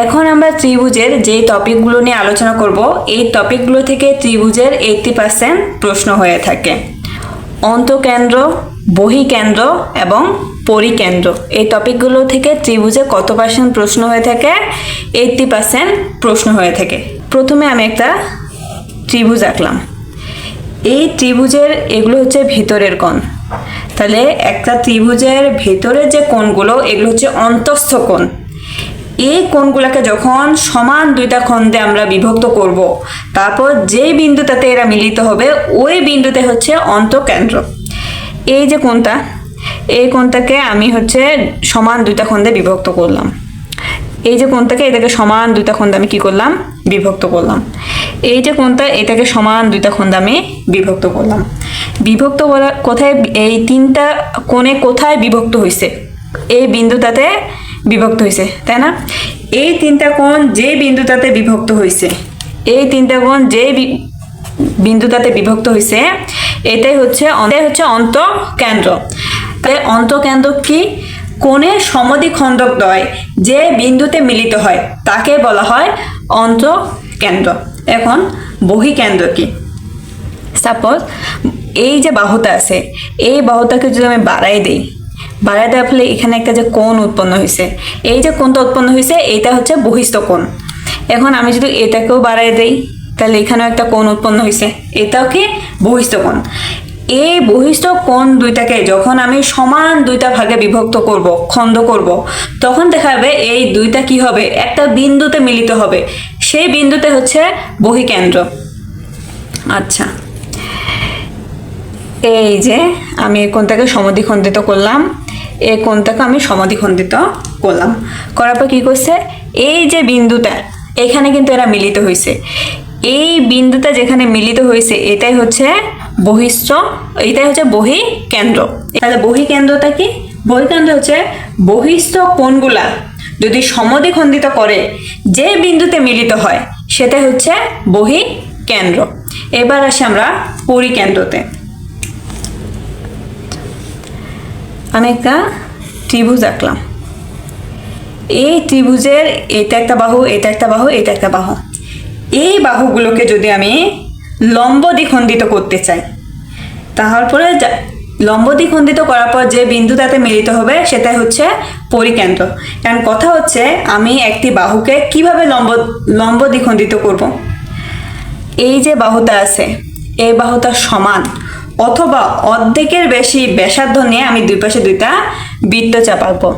এখন আমরা ত্রিভুজের যে টপিকগুলো নিয়ে আলোচনা করব, এই টপিকগুলো থেকে ত্রিভুজের 80% প্রশ্ন হয়ে থাকে। অন্তঃকেন্দ্র, বহিকেন্দ্র এবং পরিকেন্দ্র, এই টপিকগুলো থেকে ত্রিভুজে কত পার্সেন্ট প্রশ্ন হয়ে থাকে? 80% প্রশ্ন হয়ে থাকে। প্রথমে আমি একটা ত্রিভুজ আঁকলাম। এই ত্রিভুজের এগুলো হচ্ছে ভিতরের কোণ। তাহলে একটা ত্রিভুজের ভেতরের যে কোণগুলো, এগুলো হচ্ছে অন্তঃস্থ কোণ। এই কোণগুলোকে যখন সমান দুইটা খণ্ডে আমরা বিভক্ত করব, তারপর যেই বিন্দুটাতে এরা মিলিত হবে ওই বিন্দুতে হচ্ছে অন্তঃকেন্দ্র। এই যে কোণটা, এই কোণটাকে আমি হচ্ছে সমান দুইটা খণ্ডে বিভক্ত করলাম। এই যে কোণটাকে, এটাকে সমান দুইটা খণ্ডে আমি কি করলাম? বিভক্ত করলাম। এই যে কোণটা, এটাকে সমান দুইটা খণ্ডে আমি বিভক্ত করলাম। বিভক্ত করা কোথায়? এই তিনটা কোণে কোথায় বিভক্ত হয়েছে? এই বিন্দুটাতে বিভক্ত হয়েছে, তাই না? এই তিনটা কোণ যে বিন্দুটাতে বিভক্ত হয়েছে, এই তিনটা কোণ যে বিন্দুটাতে বিভক্ত হয়েছে, এটাই হচ্ছে অন্তঃকেন্দ্র। তাই অন্তঃকেন্দ্র কি? কোণের সমদ্বিখণ্ডক দ্বয় যে বিন্দুতে মিলিত হয় তাকে বলা হয় অন্তঃকেন্দ্র। এখন বহিকেন্দ্র কি? সাপোজ এই যে বাহুটা আছে, এই বাহুটাকে যদি আমি বাড়াই দেওয়ার ফলে এখানে একটা যে কোণ উৎপন্ন হয়েছে, এই যে কোণটা উৎপন্ন হয়েছে এটা হচ্ছে বহিস্থ কোণ। এখন আমি যদি এটাকেও বাড়াই দেই, তাহলে এখানেও একটা কোণ উৎপন্ন হয়েছে, এটাও কি? বহিস্থ কোণ। এই বহিস্থ কোণ দুইটাকে যখন আমি সমান দুইটা ভাগে বিভক্ত করব, খণ্ড করব, তখন দেখা যাবে এই দুইটা কি হবে? একটা বিন্দুতে মিলিত হবে, সেই বিন্দুতে হচ্ছে বহিকেন্দ্র। আচ্ছা, এই যে আমি এই কোণটাকে সমদ্বিখণ্ডিত করলাম, এই কোণটাকে আমি সমদ্বিখণ্ডিত করলাম, করার পর কি করছে? এই যে বিন্দুটা, এখানে কিন্তু এরা মিলিত হয়েছে। এই বিন্দুটা যেখানে মিলিত হয়েছে এটাই হচ্ছে এটাই হচ্ছে বহিকেন্দ্র। তাহলে বহিকেন্দ্রটা কি? বহিকেন্দ্র হচ্ছে বহিস্থ কোণগুলা যদি সমদ্বিখণ্ডিত করে যে বিন্দুতে মিলিত হয় সেটাই হচ্ছে বহিকেন্দ্র। এবার আসি আমরা পরিকেন্দ্রতে। আমি একটা ত্রিভুজ আঁকলাম। এই ত্রিভুজের এটা একটা বাহু, এটা একটা বাহু, এটা একটা বাহু। এই বাহুগুলোকে যদি আমি লম্ব দ্বিখণ্ডিত করতে চাই, তারপরে লম্ব দ্বিখণ্ডিত করার পর যে বিন্দুটাতে মিলিত হবে সেটাই হচ্ছে পরিকেন্দ্র। কারণ কথা হচ্ছে আমি একটি বাহুকে কিভাবে লম্ব দ্বিখণ্ডিত করব? এই যে বাহুটা আছে, এই বাহুটা সমান অথবা অর্ধেকের বেশি ব্যাসার্ধ নিয়ে আমি দুই পাশে দুইটা বৃত্তচাপ আঁকবো।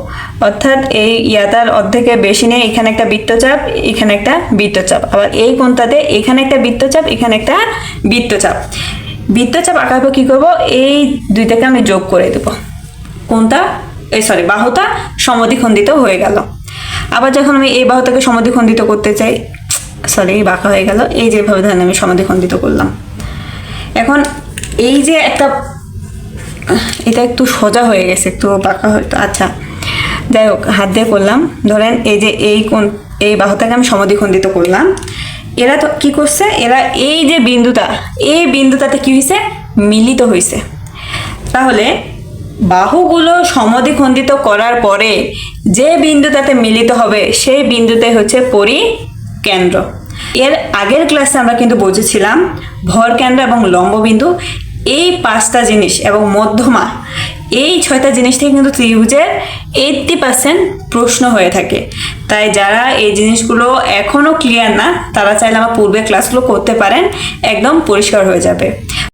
অর্থাৎ এই ইয়াটার অর্ধেকের বেশি নিয়ে এখানে একটা বৃত্তচাপ, এখানে একটা বৃত্তচাপ, আবার এই কোণটাতে এখানে একটা বৃত্তচাপ, এখানে একটা বৃত্তচাপ। বৃত্তচাপ আঁকার পর কি করবো? এই দুইটাকে আমি যোগ করে দেবো। কোণটা বাহুটা সমদ্বিখণ্ডিত হয়ে গেল। আবার যখন আমি এই বাহুটাকে সমদ্বিখণ্ডিত করতে চাই, বাঁকা হয়ে গেল, এই যেভাবে ধরেন আমি সমদ্বিখণ্ডিত করলাম। এখন এই যে একটা, এটা একটু সোজা হয়ে গেছে, একটু বাঁকা হয়তো। আচ্ছা, যাই হোক, হাত দিয়ে করলাম। ধরেন এই যে এই বাহুটাকে আমি সমদ্বিখণ্ডিত করলাম। এরা তো কি করছে? এরা এই যে বিন্দুটা, এই বিন্দুটাতে কি হয়েছে? মিলিত হয়েছে। তাহলে বাহুগুলো সমদ্বিখণ্ডিত করার পরে যে বিন্দুটাতে মিলিত হবে সেই বিন্দুতে হচ্ছে পরিকেন্দ্র। এর আগের ক্লাসে আমরা কিন্তু বুঝেছিলাম ভরকেন্দ্র এবং লম্ববিন্দু, এই 5টা জিনিস এবং মধ্যমা, এই 6টা জিনিস থেকে কিন্তু ত্রিভুজের 80% প্রশ্ন হয়ে থাকে। তাই যারা এই জিনিসগুলো এখনো ক্লিয়ার না, তারা চাইলে আমার পূর্বের ক্লাসগুলো করতে পারেন, একদম পরিষ্কার হয়ে যাবে।